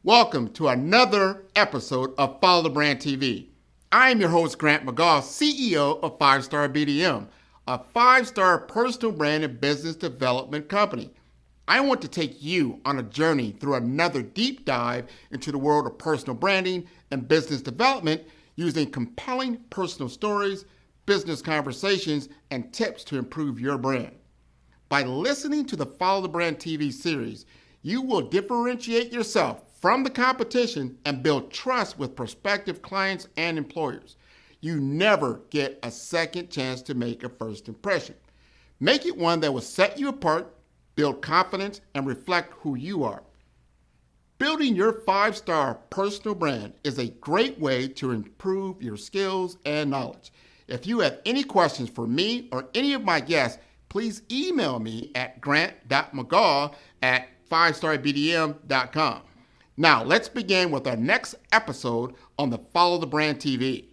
Welcome to another episode of Follow the Brand TV. I am your host, Grant McGaugh, CEO of 5-Star BDM, a 5-star personal brand and business development company. I want to take you on a journey through another deep dive into the world of personal branding and business development using compelling personal stories, business conversations, and tips to improve your brand. By listening to the Follow the Brand TV series, you will differentiate yourself from the competition and build trust with prospective clients and employers. You never get a second chance to make a first impression. Make it one that will set you apart, build confidence, and reflect who you are. Building your 5-star personal brand is a great way to improve your skills and knowledge. If you have any questions for me or any of my guests, please email me at grant.mcgaugh@5starbdm.com. Now, let's begin with our next episode on the Follow the Brand TV.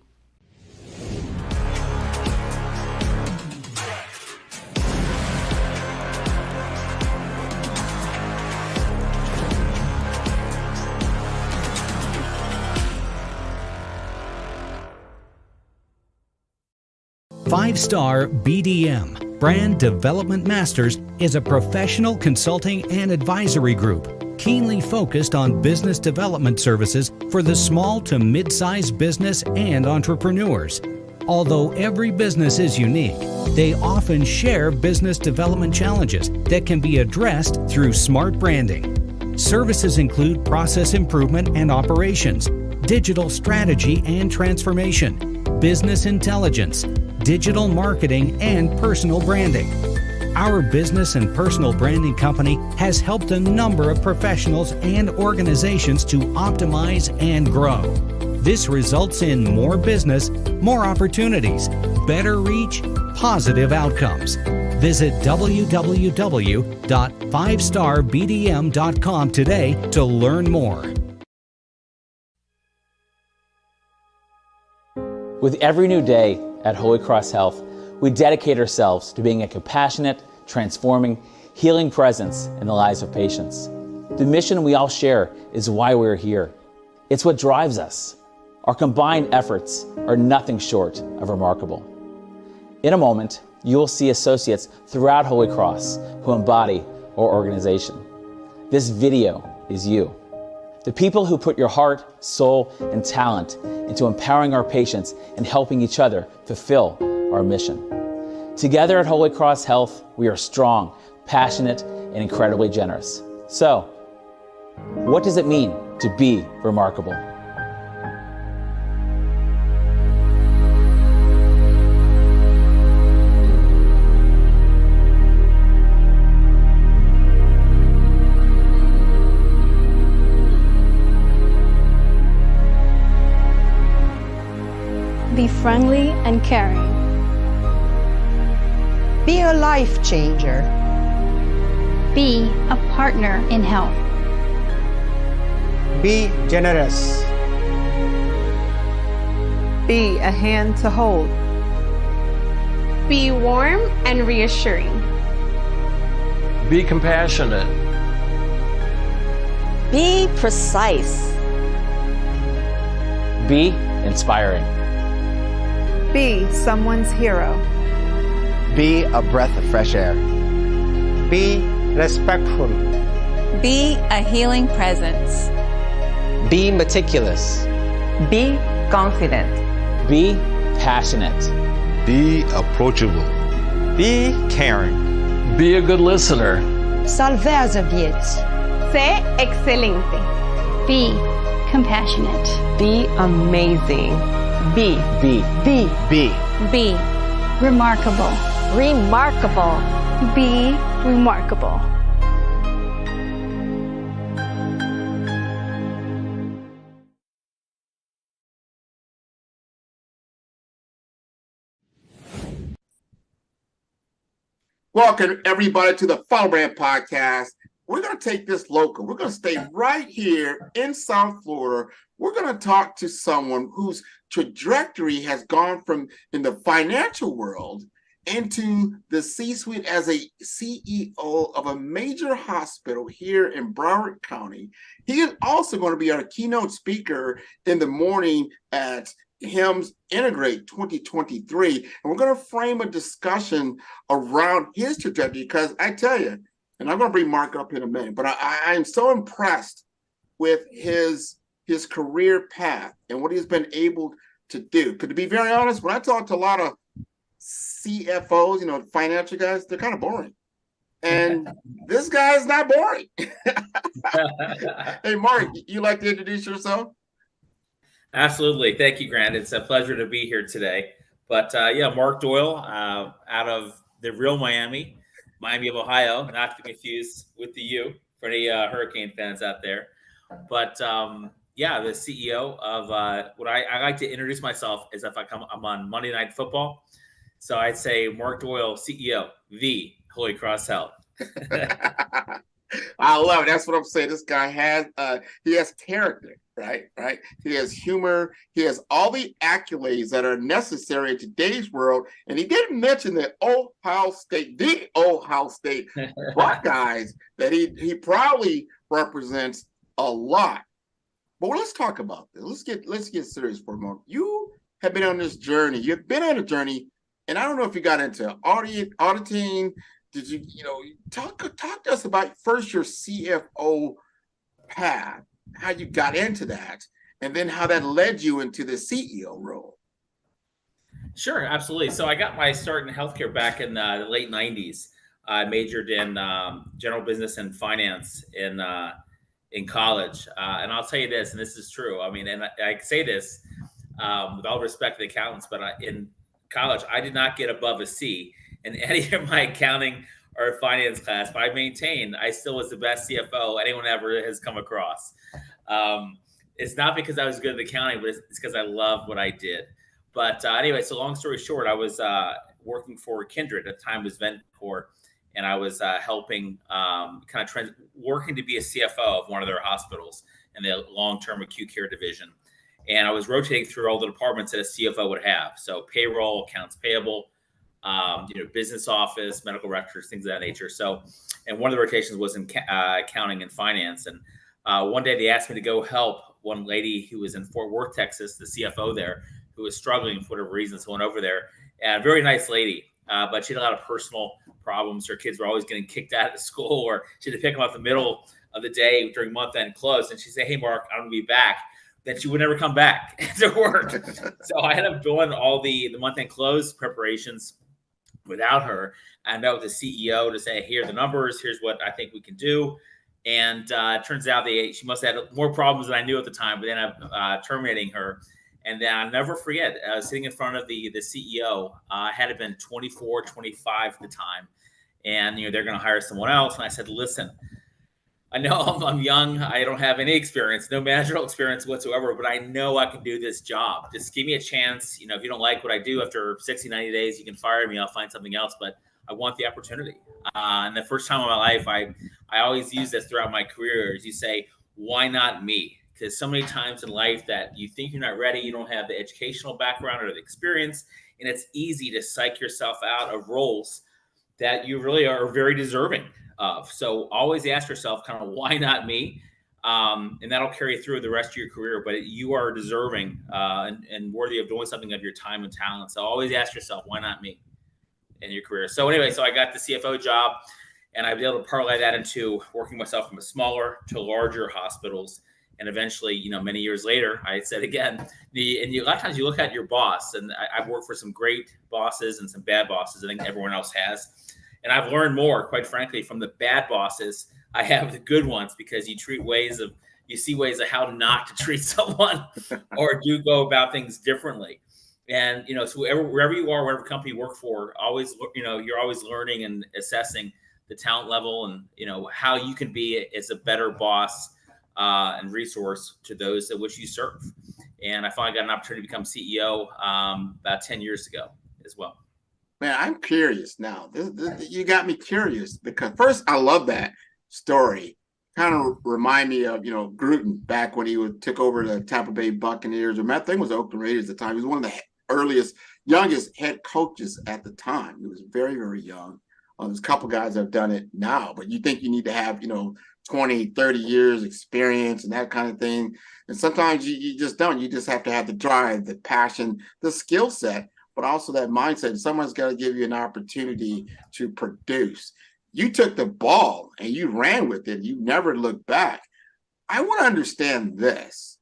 Five-Star BDM, Brand Development Masters, is a professional consulting and advisory group keenly focused on business development services for the small to mid-sized business and entrepreneurs. Although every business is unique, they often share business development challenges that can be addressed through smart branding. Services include process improvement and operations, digital strategy and transformation, business intelligence, digital marketing, and personal branding. Our business and personal branding company has helped a number of professionals and organizations to optimize and grow. This results in more business, more opportunities, better reach, positive outcomes. Visit www.5starbdm.com today to learn more. With every new day at Holy Cross Health, we dedicate ourselves to being a compassionate, transforming, healing presence in the lives of patients. The mission we all share is why we're here. It's what drives us. Our combined efforts are nothing short of remarkable. In a moment, you will see associates throughout Holy Cross who embody our organization. This video is you. The people who put your heart, soul, and talent into empowering our patients and helping each other fulfill our mission. Together at Holy Cross Health, we are strong, passionate, and incredibly generous. So, what does it mean to be remarkable? Be friendly and caring. Be a life changer. Be a partner in health. Be generous. Be a hand to hold. Be warm and reassuring. Be compassionate. Be precise. Be inspiring. Be someone's hero. Be a breath of fresh air. Be respectful. Be a healing presence. Be meticulous. Be confident. Be passionate. Be approachable. Be caring. Be a good listener. Salvazaviet. Sé excelente. Be compassionate. Be amazing. Be. Be. Be. Be. Be remarkable. Remarkable. Be remarkable. Welcome, everybody, to the Follow Brand Podcast. We're going to take this local. We're going to stay right here in South Florida. We're going to talk to someone whose trajectory has gone from in the financial world into the C-suite as a CEO of a major hospital here in Broward County. He is also going to be our keynote speaker in the morning at HIMSS Integrate 2023. And we're going to frame a discussion around his trajectory, because I tell you, and I'm going to bring Mark up in a minute, but I am so impressed with his career path and what he's been able to do. Because to be very honest, when I talk to a lot of CFOs, financial guys, they're kind of boring. And this guy is not boring. Hey, Mark, you like to introduce yourself? Absolutely. Thank you, Grant. It's a pleasure to be here today. But Mark Doyle, out of the real Miami of Ohio, not to be confused with the U for any Hurricane fans out there. But the CEO of what I like to introduce myself as if I'm on Monday Night Football. So I'd say Mark Doyle, CEO, V, Holy Cross Health. I love it. That's what I'm saying. This guy has character, right? He has humor. He has all the accolades that are necessary in today's world. And he didn't mention the Ohio State Buckeyes that he proudly represents a lot. But let's talk about this. Let's get serious for a moment. You have been on this journey. You've been on a journey, and I don't know if you got into auditing. Did you talk to us about first your CFO path, how you got into that, and then how that led you into the CEO role? Sure, absolutely. So I got my start in healthcare back in the late 90s. I majored in general business and finance in college. And I'll tell you this, and this is true. I mean, and I say this with all respect to the accountants, but in college, I did not get above a C in any of my accounting or finance class, but I still was the best CFO anyone ever has come across. It's not because I was good at accounting, but it's because I love what I did. But anyway, so long story short, I was working for Kindred at the time, was Vencore, and I was helping working to be a CFO of one of their hospitals in the long-term acute care division. And I was rotating through all the departments that a CFO would have. So payroll, accounts payable, business office, medical records, things of that nature. So, and one of the rotations was in accounting and finance. And one day they asked me to go help one lady who was in Fort Worth, Texas, the CFO there, who was struggling for whatever reason. So I went over there, and a very nice lady, but she had a lot of personal problems. Her kids were always getting kicked out of school, or she had to pick them up in the middle of the day during month-end close. And she'd say, "Hey, Mark, I'm going to be back." Then she would never come back to work. So I ended up doing all the month-end close preparations without her. I met with the CEO to say, "Here are the numbers. Here's what I think we can do." And it turns out she must have had more problems than I knew at the time, but then I'm terminating her. And then I'll never forget, sitting in front of the CEO, I had it been 24, 25 at the time. And, they're going to hire someone else. And I said, "Listen, I know I'm young. I don't have any experience, no managerial experience whatsoever, but I know I can do this job. Just give me a chance. If you don't like what I do after 60, 90 days, you can fire me. I'll find something else. But I want the opportunity." And the first time in my life, I always use this throughout my career, is you say, "Why not me?" Because so many times in life that you think you're not ready, you don't have the educational background or the experience, and it's easy to psych yourself out of roles that you really are very deserving of. So always ask yourself, kind of, why not me? And that'll carry through the rest of your career, but you are deserving and worthy of doing something of your time and talent. So always ask yourself, why not me in your career? So anyway, so I got the CFO job, and I was able to parlay that into working myself from a smaller to larger hospitals. And eventually, many years later, I said again, a lot of times you look at your boss, and I've worked for some great bosses and some bad bosses. I think everyone else has. And I've learned more, quite frankly, from the bad bosses. I have the good ones, because you see ways of how not to treat someone or do go about things differently. And, so wherever you are, whatever company you work for, always, you're always learning and assessing the talent level and, how you can be as a better boss and resource to those that which you serve. And I finally got an opportunity to become CEO about 10 years ago as well. Man, I'm curious now. You got me curious, because first, I love that story. Kind of remind me of, Gruden back when he took over the Tampa Bay Buccaneers. Or that thing was Oakland Raiders at the time. He was one of the earliest youngest head coaches at the time. He was very, very young. There's a couple guys that have done it now, but you think you need to have, 20, 30 years experience and that kind of thing. And sometimes you just don't. You just have to have the drive, the passion, the skill set, but also that mindset. Someone's got to give you an opportunity to produce. You took the ball and you ran with it. You never looked back. I want to understand this,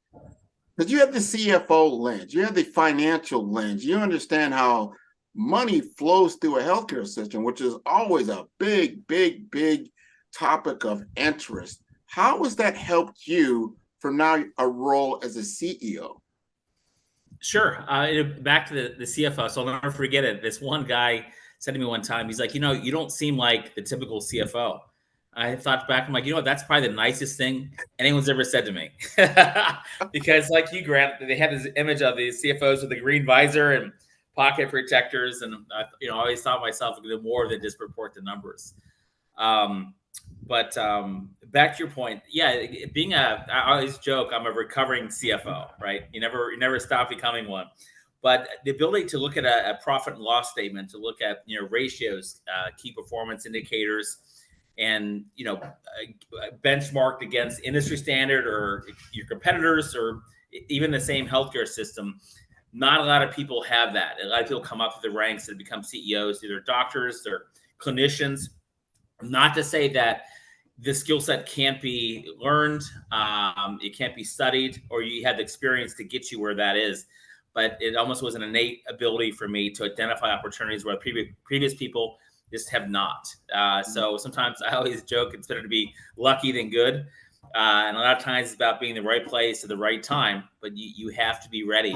because you have the CFO lens, you have the financial lens, you understand how money flows through a healthcare system, which is always a big, big, big topic of interest. How has that helped you from now a role as a CEO? Sure. Back to the CFO. So I'll never forget it. This one guy said to me one time, he's like, you don't seem like the typical CFO. I thought back, I'm like, that's probably the nicest thing anyone's ever said to me. Because like you, Grant, they had this image of the CFOs with the green visor and pocket protectors. And, I always thought myself, I could do more than just report the numbers. But back to your point, I always joke, I'm a recovering CFO, right? You never stop becoming one. But the ability to look at a profit and loss statement, to look at ratios, key performance indicators, and benchmarked against industry standard or your competitors or even the same healthcare system. Not a lot of people have that. A lot of people come up through the ranks and become CEOs, either doctors or clinicians. Not to say that the skill set can't be learned, it can't be studied, or you have the experience to get you where that is. But it almost was an innate ability for me to identify opportunities where previous people just have not. So sometimes I always joke it's better to be lucky than good. And a lot of times it's about being in the right place at the right time, but you have to be ready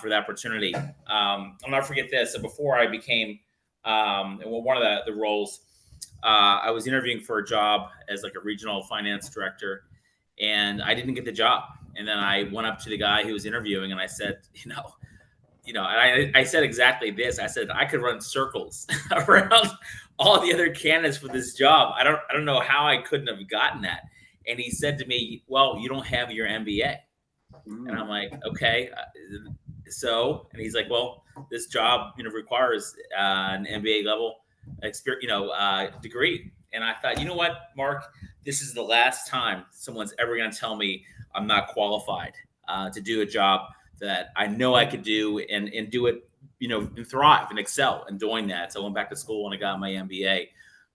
for the opportunity. I'll never forget this. So before I became one of the roles, I was interviewing for a job as like a regional finance director, and I didn't get the job. And then I went up to the guy who was interviewing and I said, and I said exactly this. I said, I could run circles around all the other candidates for this job. I don't know how I couldn't have gotten that. And he said to me, well, you don't have your MBA. And I'm like, okay. So, and he's like, well, this job, requires an MBA level experience, degree. And I thought, you know what, Mark, this is the last time someone's ever going to tell me I'm not qualified to do a job that I know I could do and do it, and thrive and excel in doing that. So I went back to school and I got my MBA.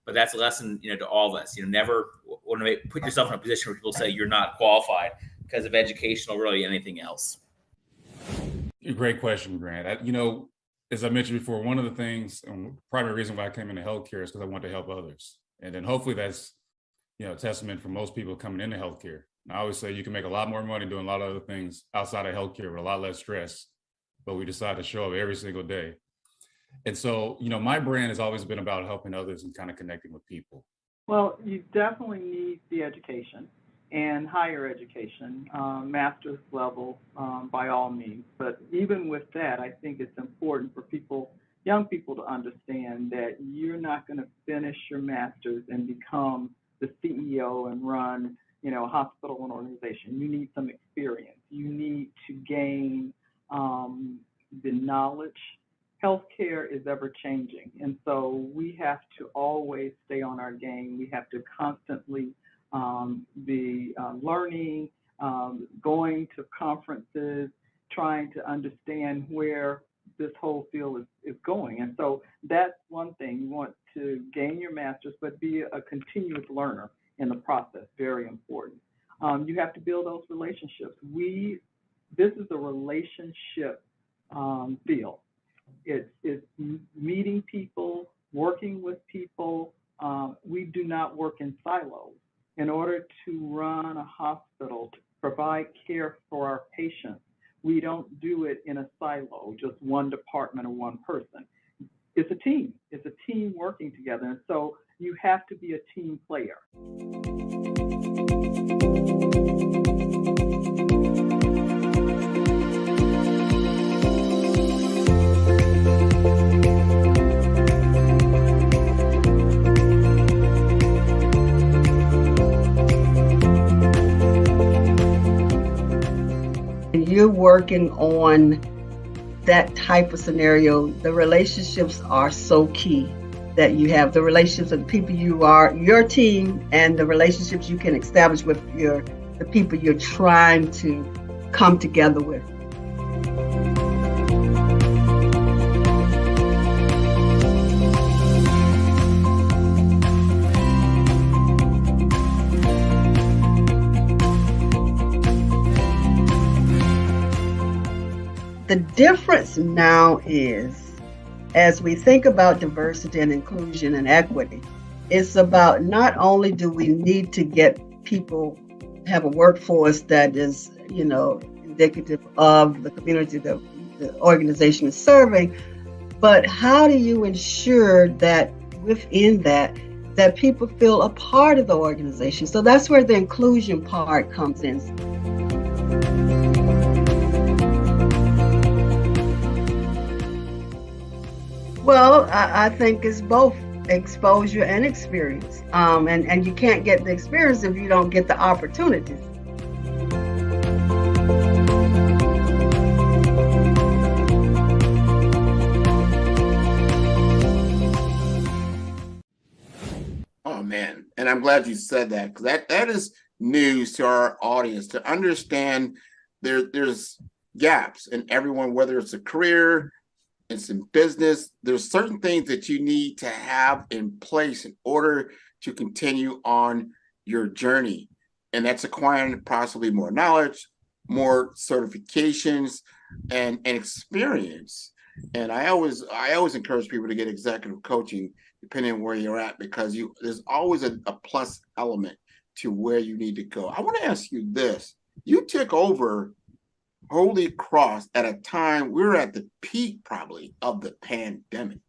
But that's a lesson, to all of us. Never want to put yourself in a position where people say you're not qualified because of education or really anything else. Great question, Grant. As I mentioned before, one of the things and primary reason why I came into healthcare is because I want to help others. And then hopefully that's, a testament for most people coming into healthcare. I always say you can make a lot more money doing a lot of other things outside of healthcare with a lot less stress, but we decide to show up every single day. And so, my brand has always been about helping others and kind of connecting with people. Well, you definitely need the education and higher education, master's level, by all means. But even with that, I think it's important for young people to understand that you're not going to finish your master's and become the CEO and run, a hospital and organization. You need some experience. You need to gain the knowledge. Healthcare is ever changing. And so we have to always stay on our game. We have to constantly be learning, going to conferences, trying to understand where this whole field is going. And so that's one thing. You want to gain your master's, but be a continuous learner in the process. Very important. You have to build those relationships. This is a relationship field. It's meeting people, working with people. We do not work in silos. In order to run a hospital, to provide care for our patients, we don't do it in a silo, just one department or one person. It's a team. It's a team working together. And so you have to be a team player. You're working on that type of scenario, the relationships are so key. That you have the relationships of the people you are, your team, and the relationships you can establish with the people you're trying to come together with. The difference now is, as we think about diversity and inclusion and equity, it's about not only do we need to get people, have a workforce that is, indicative of the community that the organization is serving, but how do you ensure that within that people feel a part of the organization? So that's where the inclusion part comes in. Well, I think it's both exposure and experience. And you can't get the experience if you don't get the opportunities. Oh, man. And I'm glad you said that, because that is news to our audience to understand there's gaps in everyone, whether it's a career, it's in business. There's certain things that you need to have in place in order to continue on your journey. And that's acquiring possibly more knowledge, more certifications, and experience. And I always encourage people to get executive coaching, depending on where you're at, because there's always a plus element to where you need to go. I want to ask you this. You took over Holy Cross at a time we were at the peak probably of the pandemic.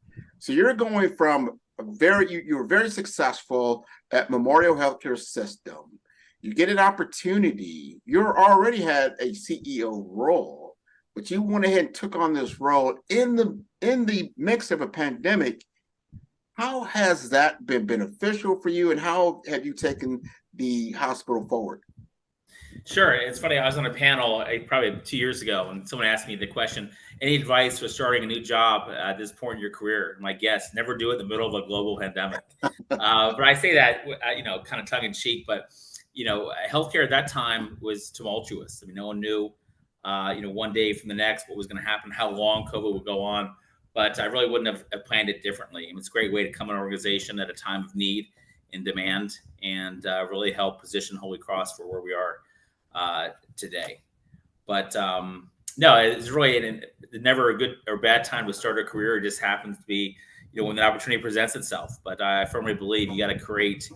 So you're going from you were very successful at Memorial Healthcare System. You get an opportunity. You already had a CEO role, but you went ahead and took on this role in the mix of a pandemic. How has that been beneficial for you, and how have you taken the hospital forward? Sure. It's funny. I was on a panel probably 2 years ago, and someone asked me the question, any advice for starting a new job at this point in your career? My guess, never do it in the middle of a global pandemic. But I say that, kind of tongue in cheek, but, healthcare at that time was tumultuous. I mean, no one knew, one day from the next what was going to happen, how long COVID would go on. But I really wouldn't have planned it differently. I mean, it's a great way to come in an organization at a time of need and demand, and really help position Holy Cross for where we are today. But no, it's really never a good or bad time to start a career. It just happens to be, when the opportunity presents itself. But I firmly believe you got to create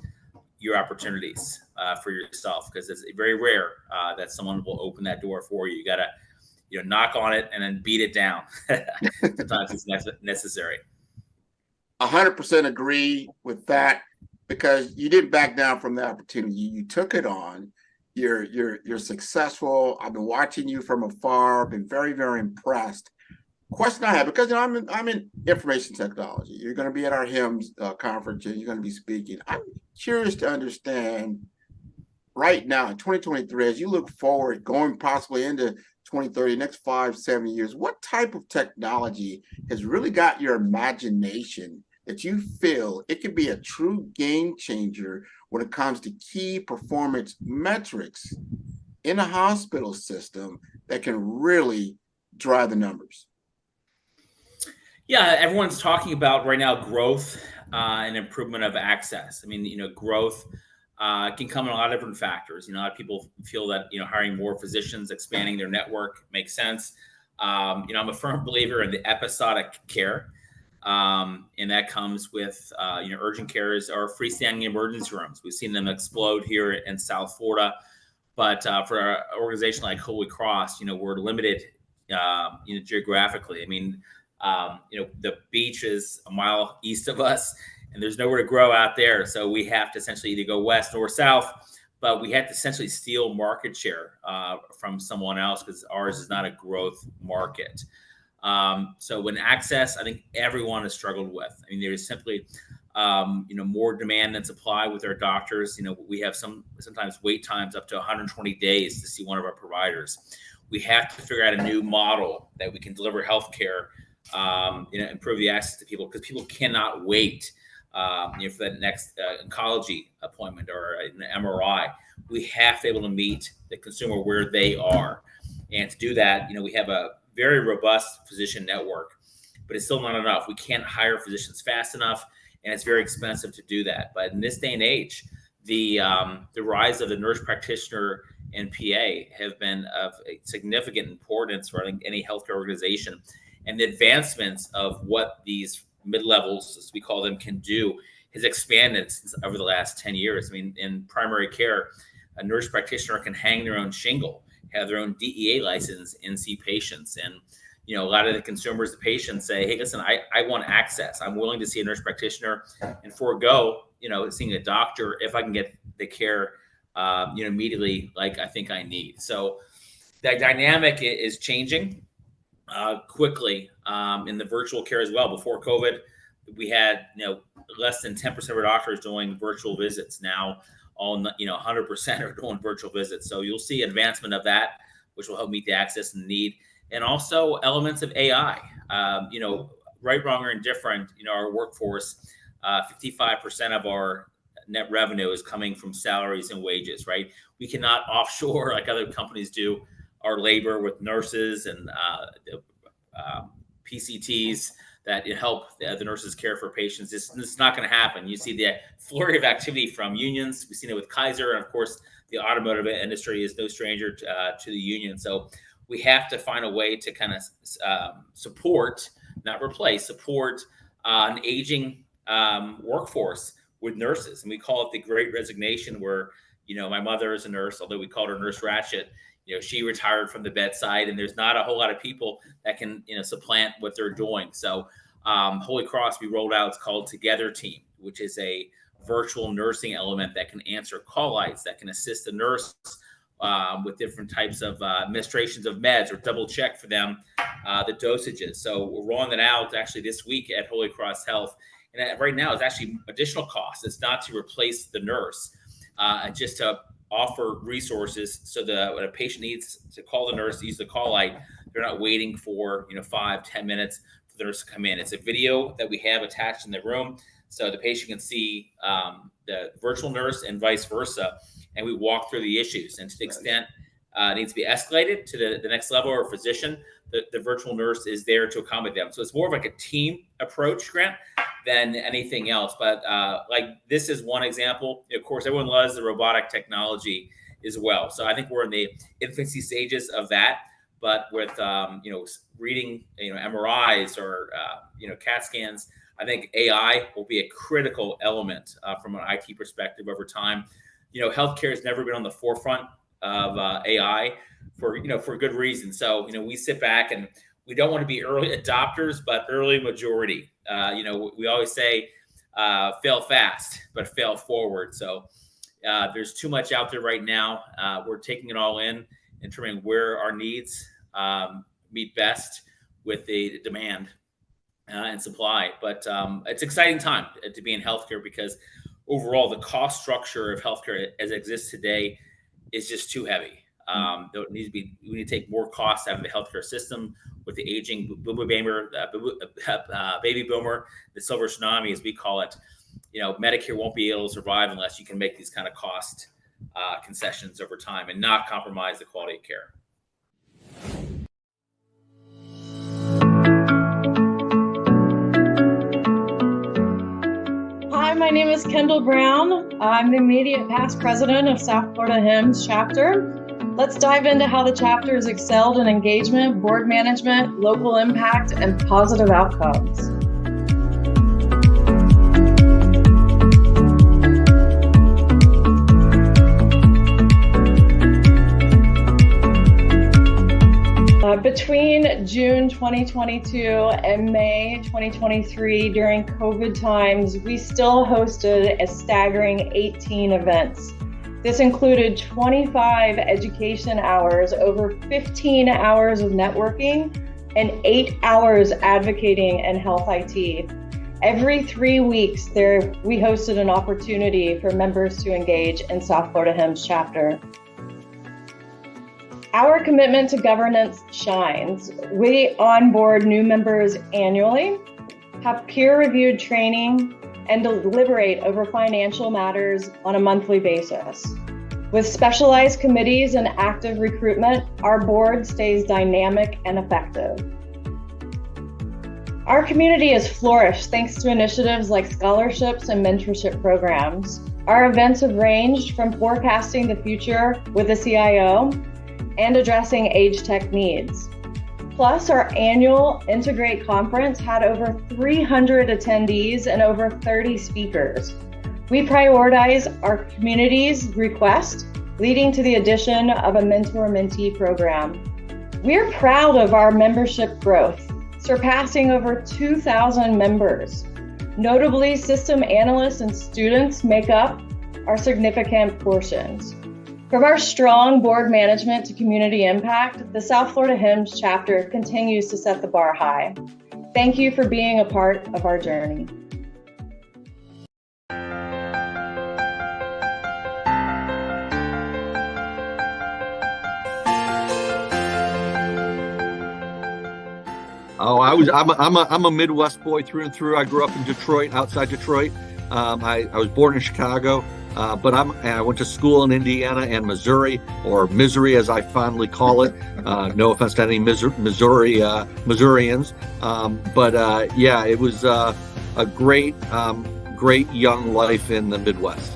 your opportunities for yourself, because it's very rare that someone will open that door for you. You got to, knock on it and then beat it down. Sometimes it's necessary. 100% agree with that, because you didn't back down from the opportunity. You took it on. You're successful. I've been watching you from afar. I've been very, very impressed. Question I have, because I'm in information technology. You're going to be at our HIMSS conference, and you're going to be speaking. I'm curious to understand right now in 2023, as you look forward, going possibly into 2030, next 5-7 years, what type of technology has really got your imagination that you feel it could be a true game changer when it comes to key performance metrics in a hospital system that can really drive the numbers? Yeah, everyone's talking about right now growth and improvement of access. I mean, growth can come in a lot of different factors. A lot of people feel that, hiring more physicians, expanding their network makes sense. I'm a firm believer in the episodic care. And that comes with, urgent cares or freestanding emergency rooms. We've seen them explode here in South Florida. But for an organization like Holy Cross, we're limited, geographically. I mean, the beach is a mile east of us, and there's nowhere to grow out there. So we have to essentially either go west or south, but we have to essentially steal market share from someone else, because ours is not a growth market. So when access, I think everyone has struggled with. I mean, there is simply, more demand than supply with our doctors. We have sometimes wait times up to 120 days to see one of our providers. We have to figure out a new model that we can deliver healthcare, improve the access to people, because people cannot wait, for that next oncology appointment or an MRI. We have to be able to meet the consumer where they are. And to do that, we have a very robust physician network, but it's still not enough. We can't hire physicians fast enough, and it's very expensive to do that. But in this day and age, the rise of the nurse practitioner and PA have been of significant importance for any healthcare organization. And the advancements of what these mid-levels, as we call them, can do has expanded over the last 10 years. I mean, in primary care, a nurse practitioner can hang their own shingle, have their own DEA license, and see patients. And, a lot of the consumers, the patients say, hey, listen, I want access. I'm willing to see a nurse practitioner and forego, seeing a doctor if I can get the care, immediately like I think I need. So that dynamic is changing quickly in the virtual care as well. Before COVID, we had, less than 10% of our doctors doing virtual visits. Now, all 100% are doing virtual visits. So you'll see advancement of that, which will help meet the access and need, and also elements of AI. Right, wrong, or indifferent. Our workforce, 55% of our net revenue is coming from salaries and wages. Right, we cannot offshore like other companies do our labor with nurses and PCTs that help the nurses care for patients. This is not going to happen. You see the flurry of activity from unions. We've seen it with Kaiser, and of course, the automotive industry is no stranger to the union. So we have to find a way to kind of support, not replace, support an aging workforce with nurses. And we call it the Great Resignation, where, my mother is a nurse, although we called her Nurse Ratchet. She retired from the bedside, and there's not a whole lot of people that can, supplant what they're doing. So Holy Cross, we rolled out, it's called Together Team, which is a virtual nursing element that can answer call lights, that can assist the nurse with different types of administrations of meds, or double check for them the dosages. So we're rolling that out actually this week at Holy Cross Health. And right now it's actually additional costs. It's not to replace the nurse, just to offer resources so that when a patient needs to call the nurse, use the call light, they're not waiting for 5-10 minutes for the nurse to come in. It's a video that we have attached in the room, so the patient can see the virtual nurse and vice versa, and we walk through the issues. And to the extent it needs to be escalated to the next level, or physician, the virtual nurse is there to accommodate them. So it's more of like a team approach, Grant, than anything else. But this is one example. Of course, everyone loves the robotic technology as well. So I think we're in the infancy stages of that. But with reading MRIs or CAT scans, I think AI will be a critical element from an IT perspective over time. Healthcare has never been on the forefront of AI for good reason. So we sit back, and we don't want to be early adopters, but early majority. We always say fail fast, but fail forward. So there's too much out there right now. We're taking it all in and determining where our needs meet best with the demand and supply. But it's an exciting time to be in healthcare, because overall the cost structure of healthcare as it exists today is just too heavy. We need to take more costs out of the healthcare system with the aging baby boomer, the silver tsunami, as we call it. Medicare won't be able to survive unless you can make these kind of cost concessions over time and not compromise the quality of care. Hi, my name is Kendall Brown. I'm the immediate past president of South Florida HIMSS chapter. Let's dive into how the chapter has excelled in engagement, board management, local impact, and positive outcomes. Between June 2022 and May 2023, during COVID times, we still hosted a staggering 18 events. This included 25 education hours, over 15 hours of networking, and 8 hours advocating in health IT. Every 3 weeks, we hosted an opportunity for members to engage in South Florida HIMSS chapter. Our commitment to governance shines. We onboard new members annually, have peer-reviewed training, and deliberate over financial matters on a monthly basis. With specialized committees and active recruitment, our board stays dynamic and effective. Our community has flourished thanks to initiatives like scholarships and mentorship programs. Our events have ranged from forecasting the future with the CIO and addressing age tech needs. Plus, our annual Integrate conference had over 300 attendees and over 30 speakers. We prioritize our community's request, leading to the addition of a mentor-mentee program. We're proud of our membership growth, surpassing over 2,000 members. Notably, system analysts and students make up our significant portions. From our strong board management to community impact, the South Florida HIMSS chapter continues to set the bar high. Thank you for being a part of our journey. Oh, I'm a Midwest boy through and through. I grew up in Detroit, outside Detroit. I was born in Chicago, but I went to school in Indiana and Missouri, or Missouri as I fondly call it. No offense to any Missourians, but yeah, it was a great young life in the Midwest.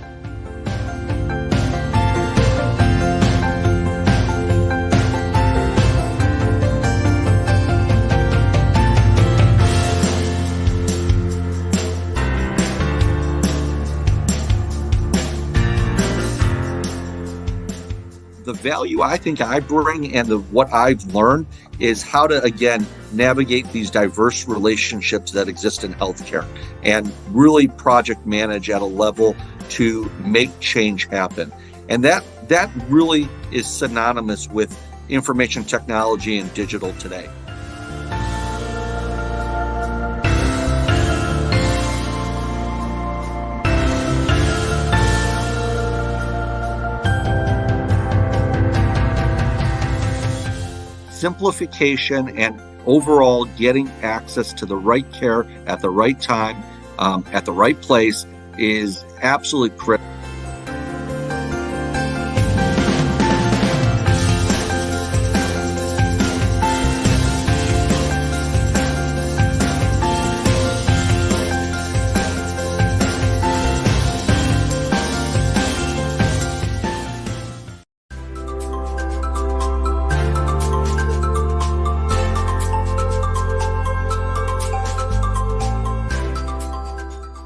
The value I think I bring and what I've learned is how to, again, navigate these diverse relationships that exist in healthcare and really project manage at a level to make change happen. And that really is synonymous with information technology and digital today. Simplification and overall getting access to the right care at the right time, at the right place is absolutely critical.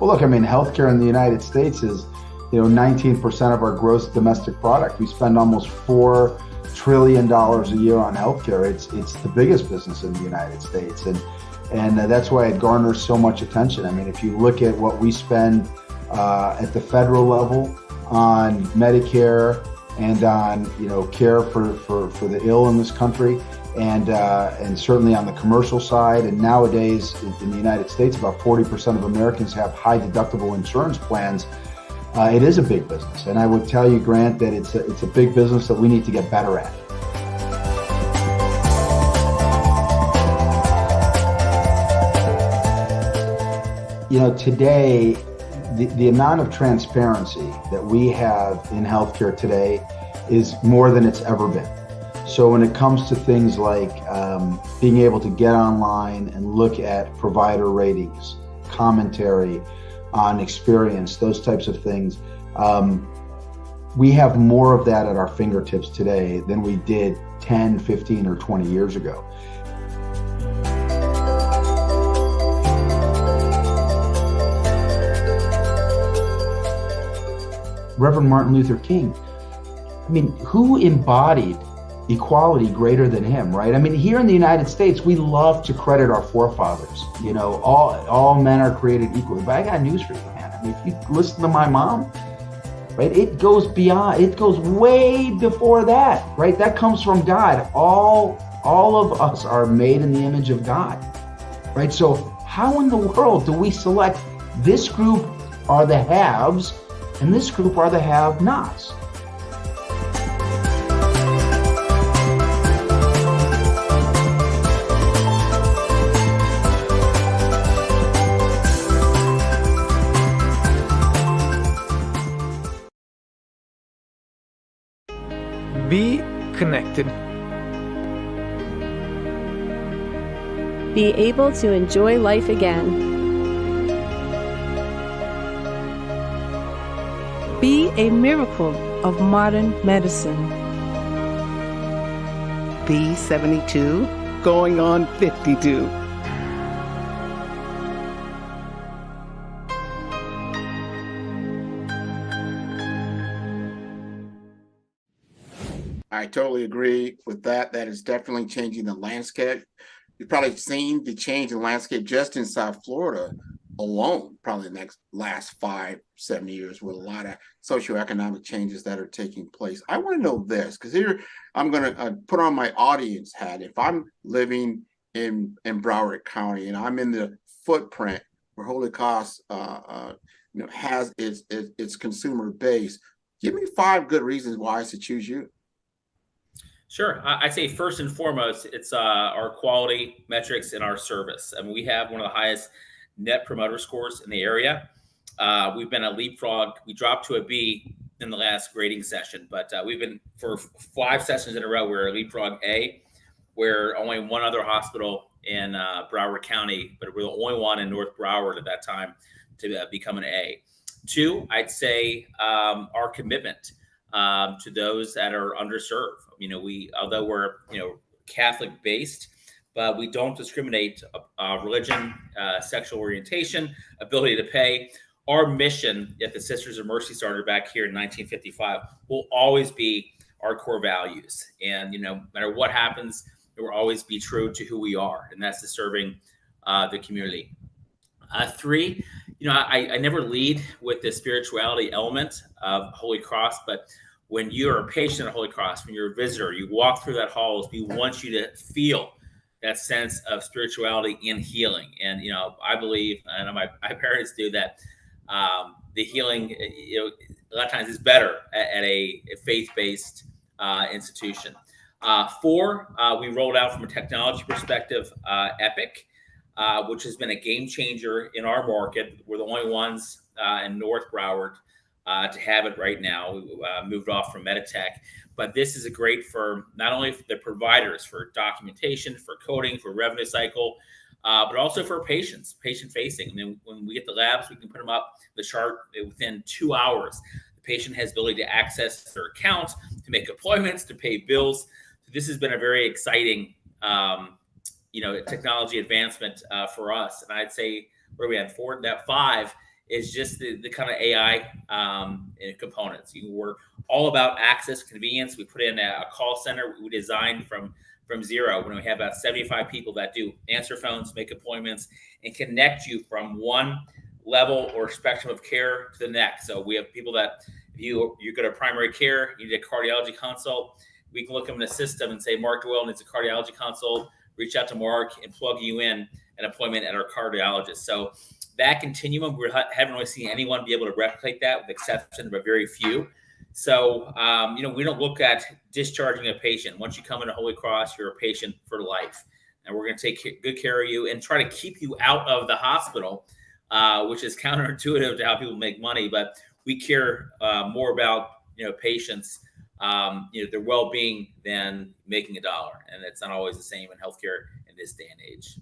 Well, look, I mean, healthcare in the United States is, 19% of our gross domestic product. We spend almost $4 trillion a year on healthcare. It's the biggest business in the United States, and that's why it garners so much attention. I mean, if you look at what we spend at the federal level on Medicare and on care for the ill in this country, and certainly on the commercial side, and nowadays in the United States, about 40% of Americans have high deductible insurance plans. It is a big business, and I would tell you, Grant, that it's a big business that we need to get better at. Today, the amount of transparency that we have in healthcare today is more than it's ever been. So when it comes to things like being able to get online and look at provider ratings, commentary on experience, those types of things, we have more of that at our fingertips today than we did 10, 15, or 20 years ago. Reverend Martin Luther King, I mean, who embodied equality greater than him, right? I mean, here in the United States, we love to credit our forefathers. All men are created equally. But I got news for you, man. I mean, if you listen to my mom, right, it goes beyond. It goes way before that, right? That comes from God. All of us are made in the image of God, right? So how in the world do we select this group are the haves and this group are the have-nots? connected. Be able to enjoy life again. Be a miracle of modern medicine. Be 72, going on 52. I totally agree with that. That is definitely changing the landscape. You've probably seen the change in landscape just in South Florida alone, probably the last 5-7 years, with a lot of socioeconomic changes that are taking place. I want to know this, because here I'm going to put on my audience hat. If I'm living in Broward County and I'm in the footprint where Holy Cross has its consumer base, give me 5 good reasons why I should choose you. Sure. I'd say first and foremost, it's our quality metrics and our service. I mean, we have one of the highest net promoter scores in the area. We've been a leapfrog. We dropped to a B in the last grading session, but we've been for 5 sessions in a row, we're a leapfrog A, where only one other hospital in Broward County, but we're the only one in North Broward at that time to become an A. 2, I'd say our commitment to those that are underserved. Although we're Catholic based, but we don't discriminate religion, sexual orientation, ability to pay. Our mission at the Sisters of Mercy started back here in 1955 will always be our core values. And no matter what happens, it will always be true to who we are, and that's to serving the community. 3, I never lead with the spirituality element of Holy Cross, but when you're a patient at Holy Cross, when you're a visitor, you walk through that halls, we want you to feel that sense of spirituality and healing. And, I believe, and my parents do, that the healing, a lot of times is better at a faith-based institution. 4, we rolled out from a technology perspective, Epic, which has been a game changer in our market. We're the only ones in North Broward to have it right now. We moved off from Meditech, but this is a great for not only for the providers for documentation, for coding, for revenue cycle, but also for patients, patient facing. And then when we get the labs, we can put them up the chart within 2 hours. The patient has ability to access their account, to make appointments, to pay bills. So this has been a very exciting, technology advancement for us. And I'd say where we had 4, that 5 is just the kind of AI components. We're all about access, convenience. We put in a call center we designed from zero, when we have about 75 people that do answer phones, make appointments, and connect you from one level or spectrum of care to the next. So we have people that if you go to primary care, you need a cardiology consult, we can look them in the system and say, Mark Doyle needs a cardiology consult, reach out to Mark and plug you in an appointment at our cardiologist. So that continuum, we haven't really seen anyone be able to replicate that, with the exception of a very few. So, we don't look at discharging a patient. Once you come into Holy Cross, you're a patient for life. And we're going to take good care of you and try to keep you out of the hospital, which is counterintuitive to how people make money. But we care more about, patients, their well-being than making a dollar. And it's not always the same in healthcare in this day and age.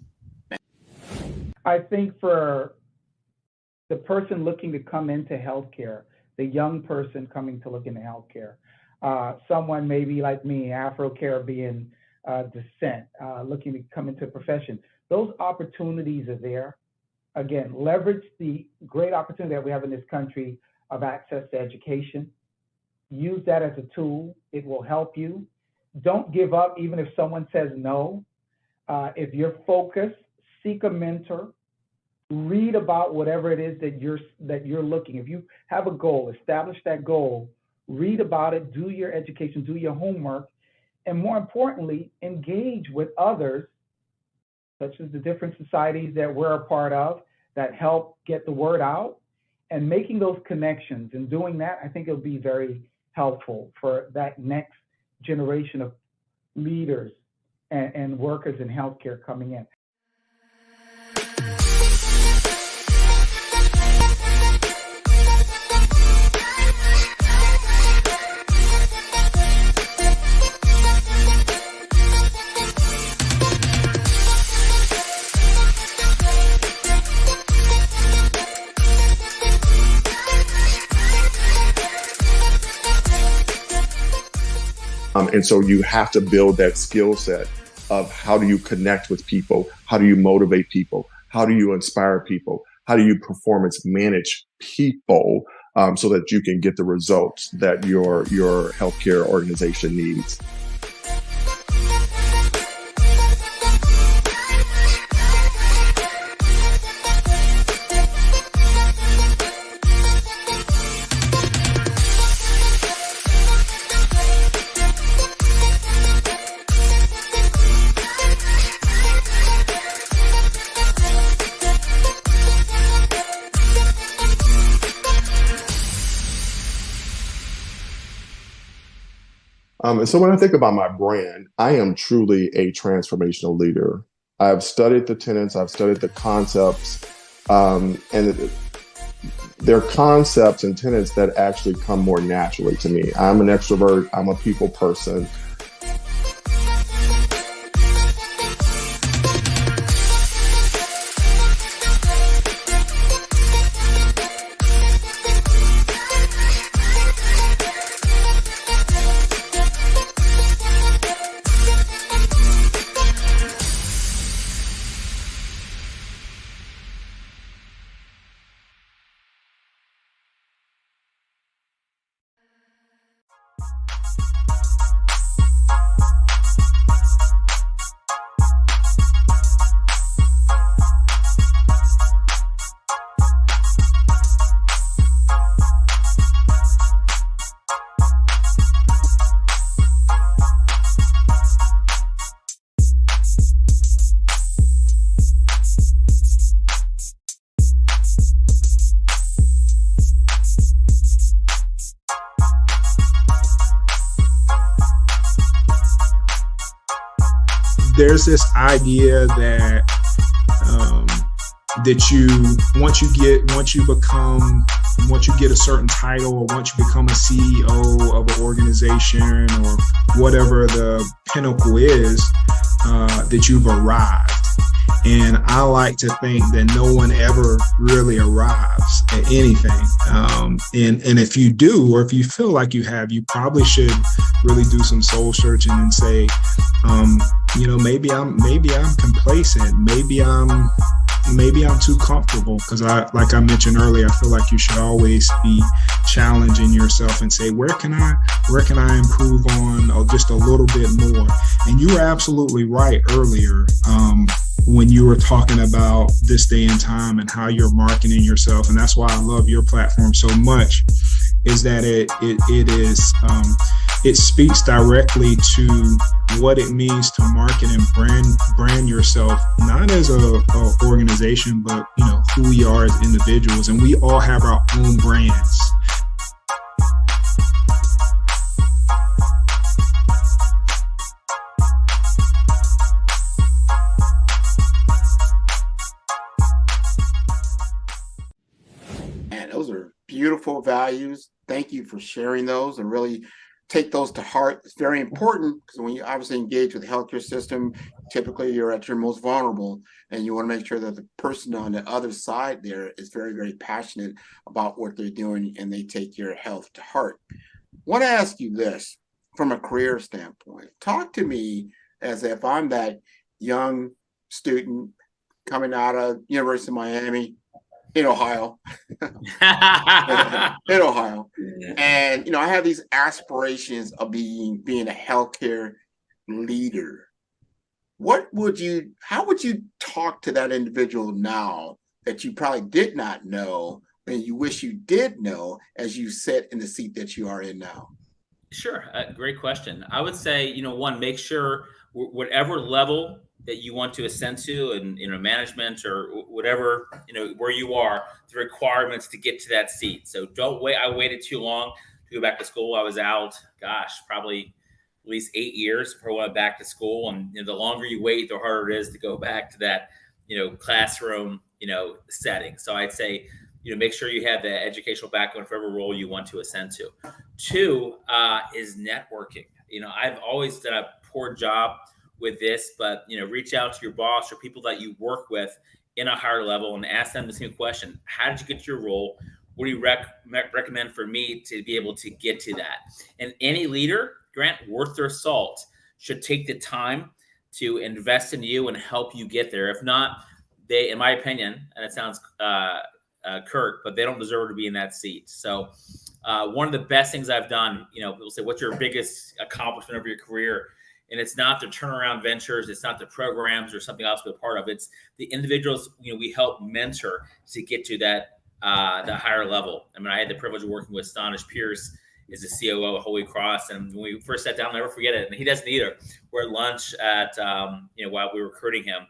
I think for the person looking to come into healthcare, the young person coming to look into healthcare, someone maybe like me, Afro-Caribbean descent, looking to come into a profession, those opportunities are there. Again, leverage the great opportunity that we have in this country of access to education. Use that as a tool. It will help you. Don't give up even if someone says no. If you're focused, seek a mentor. Read about whatever it is that you're looking. If you have a goal, establish that goal. Read about it. Do your education. Do your homework, and more importantly, engage with others, such as the different societies that we're a part of that help get the word out, and making those connections and doing that. I think it'll be very helpful for that next generation of leaders and workers in healthcare coming in. And so you have to build that skill set of how do you connect with people? How do you motivate people? How do you inspire people? How do you performance manage people so that you can get the results that your healthcare organization needs? And so when I think about my brand, I am truly a transformational leader. I've studied the tenets, I've studied the concepts, and they're concepts and tenets that actually come more naturally to me. I'm an extrovert, I'm a people person. There's this idea that that once you get a certain title, or once you become a CEO of an organization or whatever the pinnacle is, that you've arrived. And I like to think that no one ever really arrives at anything. And if you do, or if you feel like you have, you probably should really do some soul searching and say, maybe I'm complacent. Maybe I'm too comfortable, because like I mentioned earlier, I feel like you should always be challenging yourself and say, where can I improve on just a little bit more? And you were absolutely right earlier when you were talking about this day and time and how you're marketing yourself. And that's why I love your platform so much, is that it speaks directly to what it means to market and brand yourself, not as a organization, but who we are as individuals. And we all have our own brands. And those are beautiful values. Thank you for sharing those, and really take those to heart. It's very important, because when you obviously engage with the healthcare system, typically you're at your most vulnerable, and you want to make sure that the person on the other side there is very, very passionate about what they're doing, and they take your health to heart. I want to ask you this from a career standpoint. Talk to me as if I'm that young student coming out of University of Miami in Ohio, in Ohio. And, I have these aspirations of being a healthcare leader. How would you talk to that individual now that you probably did not know, and you wish you did know, as you sit in the seat that you are in now? Sure. Great question. I would say, one, make sure whatever level that you want to ascend to, and management or whatever, where you are, the requirements to get to that seat. So don't wait. I waited too long to go back to school. I was out, probably at least 8 years before I went back to school. And the longer you wait, the harder it is to go back to that, classroom, setting. So I'd say, make sure you have the educational background for every role you want to ascend to. Two is networking. I've always done a poor job with this, but reach out to your boss or people that you work with in a higher level and ask them the same question. How did you get to your role? What do you recommend for me to be able to get to that? And any leader Grant, worth their salt, should take the time to invest in you and help you get there. If not, they, in my opinion, and it sounds curt, but they don't deserve to be in that seat. So one of the best things I've done, people say, what's your biggest accomplishment of your career? And it's not the turnaround ventures, it's not the programs or something else to be a part of. It's the individuals, we help mentor to get to that the higher level. I mean, I had the privilege of working with Stanish Pierce, is the COO of Holy Cross. And when we first sat down, I'll never forget it. And he doesn't either. We're at lunch at, while we were recruiting him.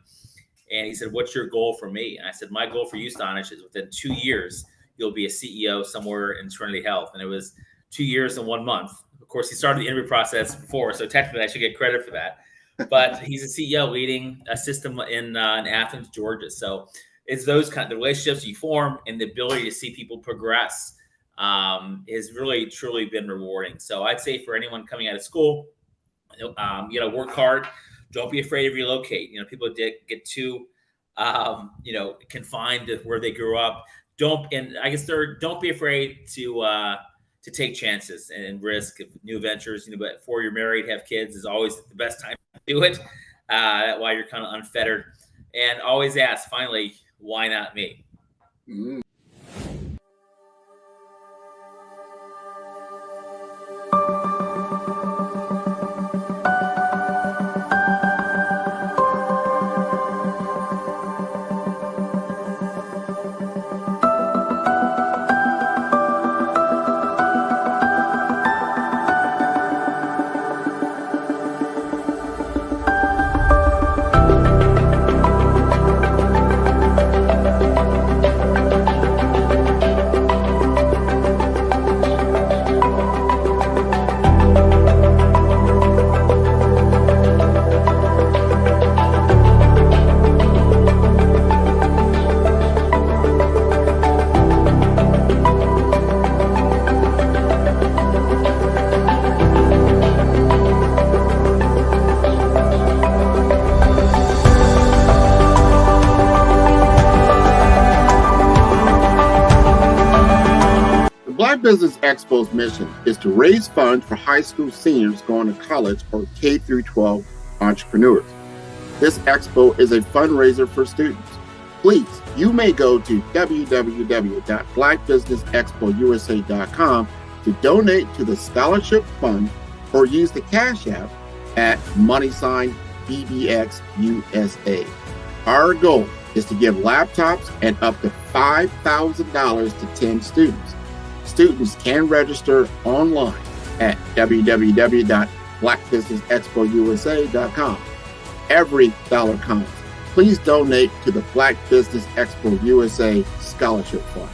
And he said, what's your goal for me? And I said, my goal for you, Stanish, is within 2 years, you'll be a CEO somewhere in Trinity Health. And it was 2 years and 1 month. Of course, he started the interview process before, so technically I should get credit for that. But he's a CEO leading a system in Athens, Georgia. So it's those kind of relationships you form and the ability to see people progress has really, truly been rewarding. So I'd say for anyone coming out of school, work hard. Don't be afraid to relocate. People get too, confined to where they grew up. Don't be afraid to take chances and risk new ventures. But before you're married, have kids is always the best time to do it. While you're kind of unfettered, and always ask. Finally, why not me? Mm-hmm. Business Expo's mission is to raise funds for high school seniors going to college or K through 12 entrepreneurs. This expo is a fundraiser for students. Please, you may go to www.blackbusinessexpousa.com to donate to the scholarship fund or use the Cash App at $BBXUSA. Our goal is to give laptops and up to $5,000 to 10 students. Students can register online at www.blackbusinessexpousa.com. Every dollar counts. Please donate to the Black Business Expo USA Scholarship Fund.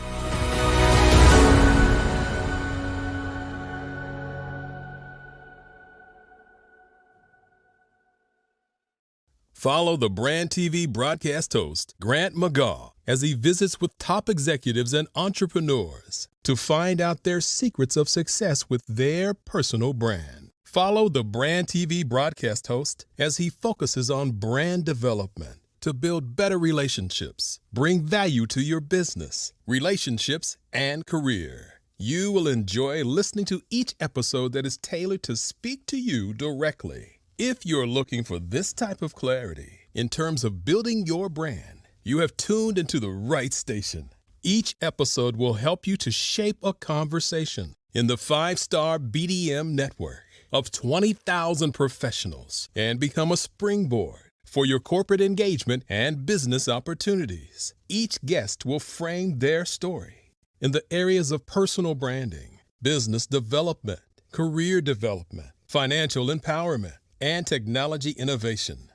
Follow the Brand TV broadcast host, Grant McGaugh, as he visits with top executives and entrepreneurs to find out their secrets of success with their personal brand. Follow the Brand TV broadcast host as he focuses on brand development to build better relationships, bring value to your business, relationships, and career. You will enjoy listening to each episode that is tailored to speak to you directly. If you're looking for this type of clarity in terms of building your brand, you have tuned into the right station. Each episode will help you to shape a conversation in the 5-star BDM network of 20,000 professionals and become a springboard for your corporate engagement and business opportunities. Each guest will frame their story in the areas of personal branding, business development, career development, financial empowerment, and technology innovation.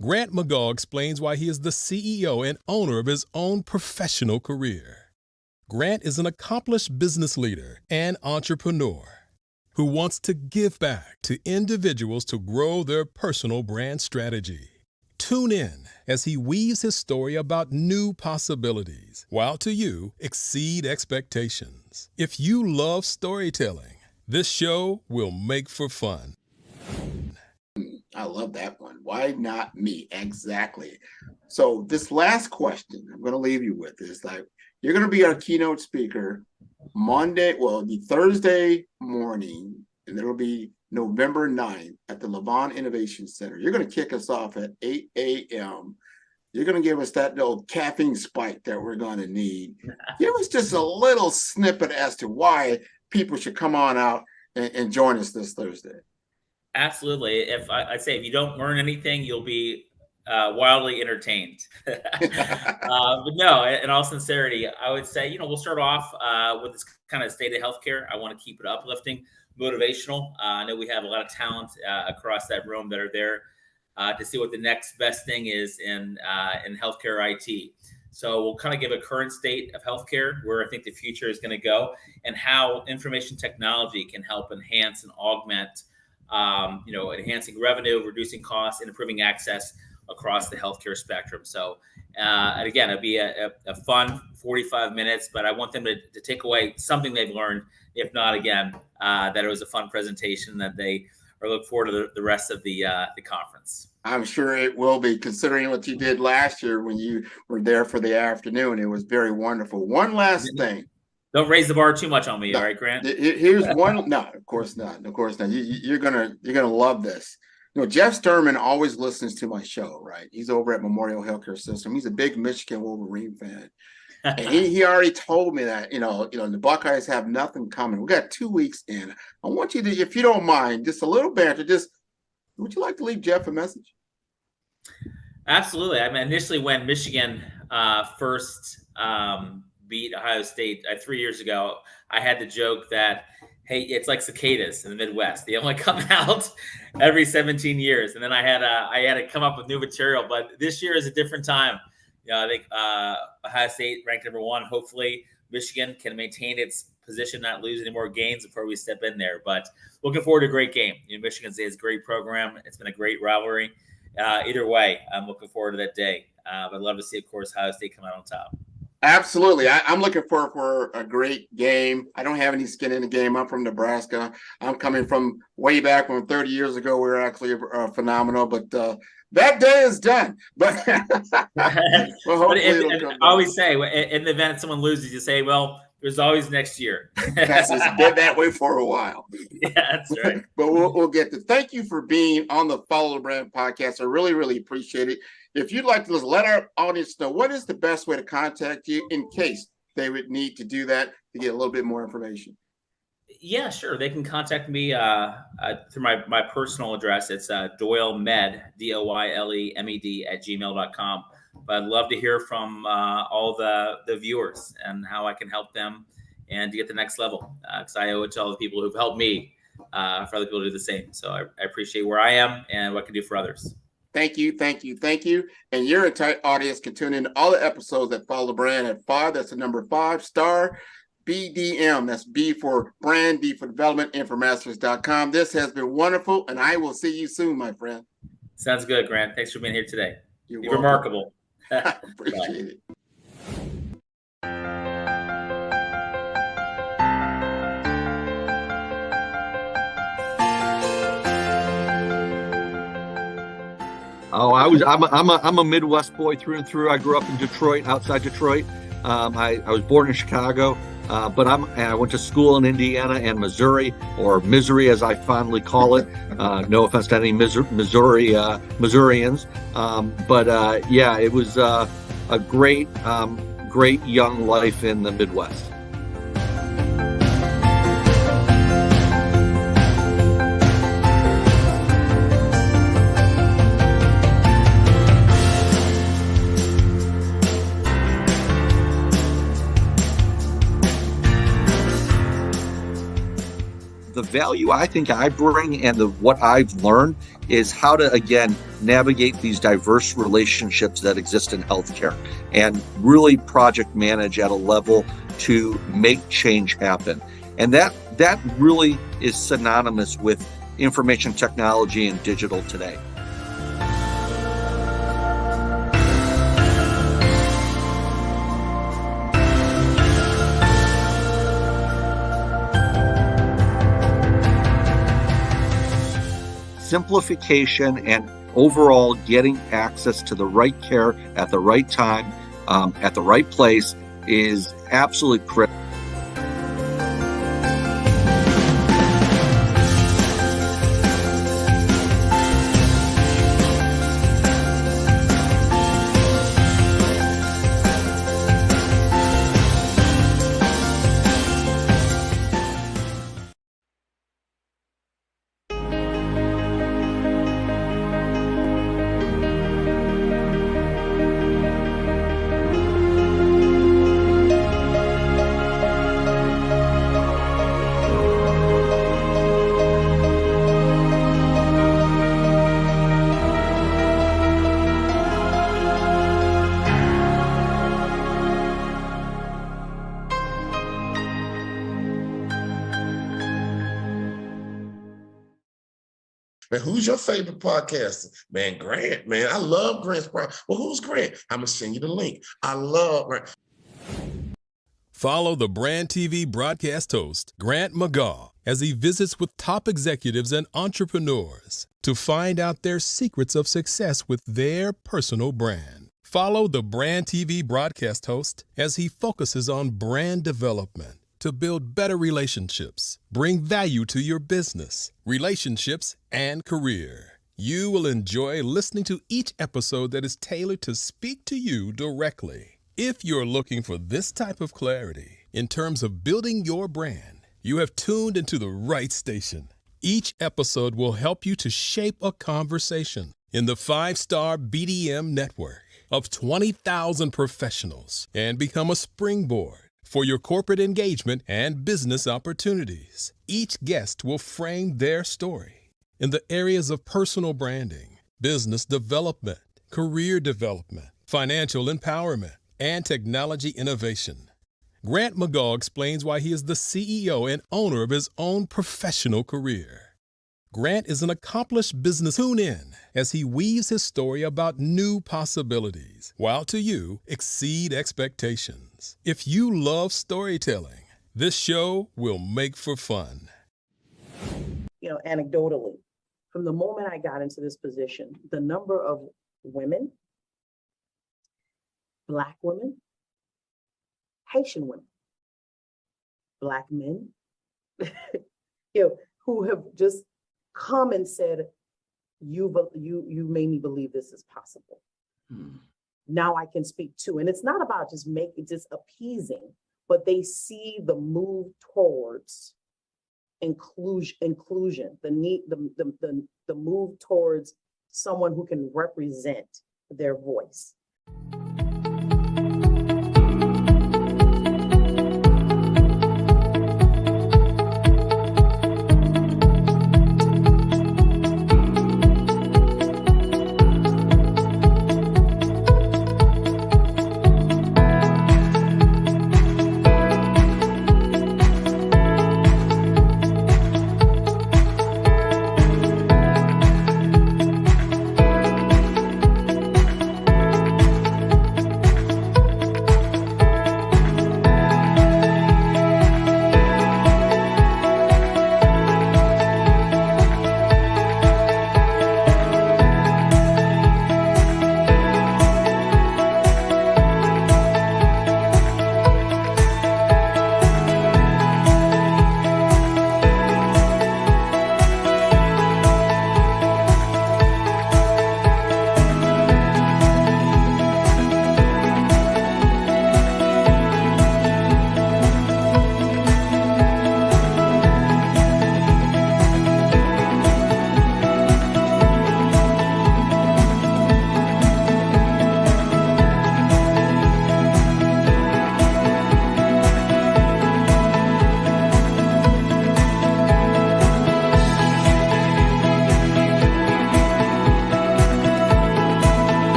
Grant McGaugh explains why he is the CEO and owner of his own professional career. Grant is an accomplished business leader and entrepreneur who wants to give back to individuals to grow their personal brand strategy. Tune in as he weaves his story about new possibilities, while to you exceed expectations. If you love storytelling, this show will make for fun. I love that one. Why not me? Exactly. So this last question I'm going to leave you with is like, you're going to be our keynote speaker the Thursday morning, and it'll be November 9th at the Levon Innovation Center. You're going to kick us off at 8 a.m. You're going to give us that little caffeine spike that we're going to need. Give us just a little snippet as to why people should come on out and join us this Thursday. Absolutely. If I'd say if you don't learn anything, you'll be wildly entertained. But no, in all sincerity, I would say, we'll start off with this kind of state of healthcare. I want to keep it uplifting, motivational. I know we have a lot of talent across that room that are there to see what the next best thing is in healthcare IT. So we'll kind of give a current state of healthcare, where I think the future is going to go, and how information technology can help enhance and augment, enhancing revenue, reducing costs, and improving access across the healthcare spectrum. So, and again, it'll be a fun 45 minutes, but I want them to take away something they've learned. If not, again, that it was a fun presentation, that they are look forward to the rest of the conference. I'm sure it will be, considering what you did last year when you were there for the afternoon. It was very wonderful. One last thing. Don't raise the bar too much on me, all right, Grant? Here's one. No, of course not. Of course not. You're gonna love this. Jeff Sturman always listens to my show, right? He's over at Memorial Healthcare System. He's a big Michigan Wolverine fan. And he already told me that, the Buckeyes have nothing coming. We got 2 weeks in. I want you to, if you don't mind, just a little banter, would you like to leave Jeff a message? Absolutely. I mean, initially when Michigan first beat Ohio State 3 years ago, I had the joke that, hey, it's like cicadas in the Midwest. They only come out every 17 years. And then I had to come up with new material. But this year is a different time. I think Ohio State ranked number 1. Hopefully, Michigan can maintain its position, not lose any more games before we step in there. But looking forward to a great game. Michigan State is a great program. It's been a great rivalry. Either way, I'm looking forward to that day. I'd love to see, of course, Ohio State come out on top. Absolutely. I'm looking for a great game. I don't have any skin in the game. I'm from Nebraska. I'm coming from way back when 30 years ago we were actually phenomenal, but that day is done. But, I always say, in the event someone loses, you say, well, there's always next year. It's been that way for a while. Yeah, that's right. But we'll get to. Thank you for being on the Follow the Brand podcast. I really, really appreciate it. If you'd like to let our audience know, what is the best way to contact you in case they would need to do that to get a little bit more information? Yeah, sure. They can contact me through my personal address. It's DoyleMed, DoyleMed @gmail.com. But I'd love to hear from all the viewers and how I can help them and to get the next level. Because I owe it to all the people who've helped me for other people to do the same. So I appreciate where I am and what I can do for others. Thank you. And your entire audience can tune in to all the episodes that Follow the Brand at 5. That's the number 5 star BDM. That's B for brand, D for development, Informasters.com. This has been wonderful, and I will see you soon, my friend. Sounds good, Grant. Thanks for being here today. You're remarkable. I appreciate it. Oh, I'm a Midwest boy through and through. I grew up in Detroit, outside Detroit. I was born in Chicago, but I went to school in Indiana and Missouri, or Missouri as I fondly call it. No offense to any Missourians, but it was a great young life in the Midwest. The value I think I bring and what I've learned is how to, again, navigate these diverse relationships that exist in healthcare and really project manage at a level to make change happen. And that really is synonymous with information technology and digital today. Simplification and overall getting access to the right care at the right time, at the right place is absolutely critical. Man, who's your favorite podcaster? Man, Grant, man. I love Grant's podcast. Well, who's Grant? I'm going to send you the link. I love Grant. Follow the Brand TV broadcast host, Grant McGaw, as he visits with top executives and entrepreneurs to find out their secrets of success with their personal brand. Follow the Brand TV broadcast host as he focuses on brand development to build better relationships, bring value to your business, relationships, and career. You will enjoy listening to each episode that is tailored to speak to you directly. If you're looking for this type of clarity in terms of building your brand, you have tuned into the right station. Each episode will help you to shape a conversation in the 5-star BDM network of 20,000 professionals and become a springboard for your corporate engagement and business opportunities. Each guest will frame their story in the areas of personal branding, business development, career development, financial empowerment, and technology innovation. Grant McGaw explains why he is the CEO and owner of his own professional career. Grant is an accomplished business. Tune in as he weaves his story about new possibilities, while to you exceed expectations. If you love storytelling, this show will make for fun. Anecdotally, from the moment I got into this position, the number of women, Black women, Haitian women, Black men, who have just come and said, you made me believe this is possible. Now I can speak too. And it's not about just appeasing, but they see the move towards inclusion, the move towards someone who can represent their voice.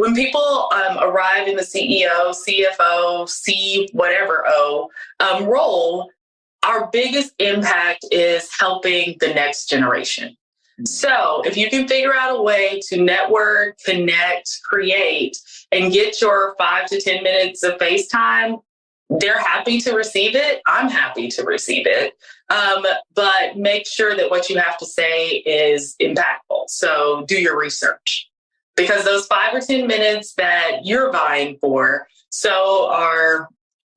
When people arrive in the CEO, CFO, C whatever O role, our biggest impact is helping the next generation. So if you can figure out a way to network, connect, create, and get your 5 to 10 minutes of FaceTime, they're happy to receive it. I'm happy to receive it. But make sure that what you have to say is impactful. So do your research. Because those 5 or 10 minutes that you're vying for, so are,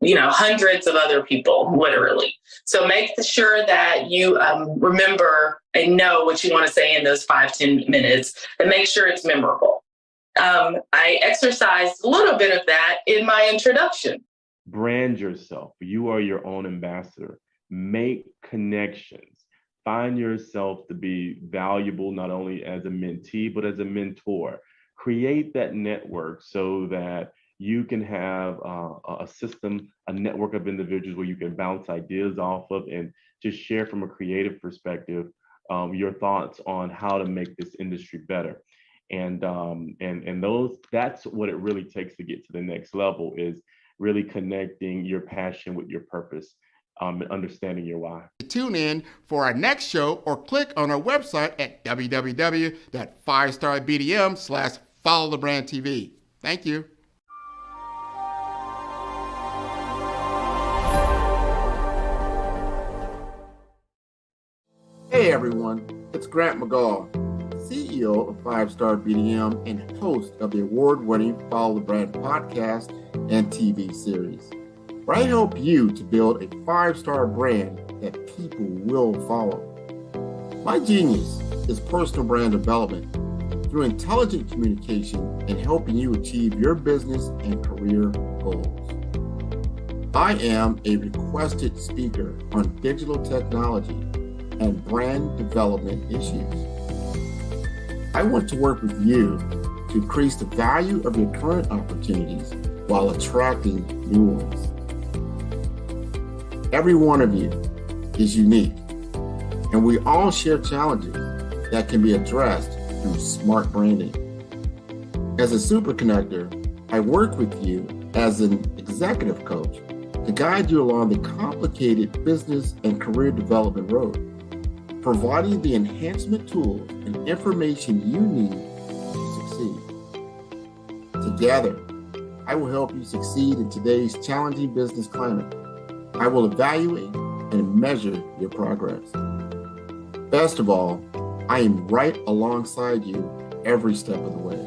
hundreds of other people, literally. So make sure that you remember and know what you want to say in those 5-10 minutes, and make sure it's memorable. I exercised a little bit of that in my introduction. Brand yourself. You are your own ambassador. Make connections. Find yourself to be valuable, not only as a mentee, but as a mentor. Create that network so that you can have a system, a network of individuals where you can bounce ideas off of and just share from a creative perspective your thoughts on how to make this industry better. And that's what it really takes to get to the next level, is really connecting your passion with your purpose, and understanding your why. Tune in for our next show or click on our website at www.5starbdm/followthebrandtv. Thank you. Hey everyone, it's Grant McGaw, CEO of 5-Star BDM and host of the award-winning Follow the Brand podcast and TV series, where I help you to build a 5-star brand that people will follow. My genius is personal brand development through intelligent communication and helping you achieve your business and career goals. I am a requested speaker on digital technology and brand development issues. I want to work with you to increase the value of your current opportunities while attracting new ones. Every one of you is unique, and we all share challenges that can be addressed through smart branding. As a super connector, I work with you as an executive coach to guide you along the complicated business and career development road, providing the enhancement tools and information you need to succeed. Together, I will help you succeed in today's challenging business climate. I will evaluate and measure your progress. Best of all, I am right alongside you every step of the way.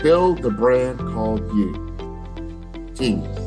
Build the brand called you. Genius.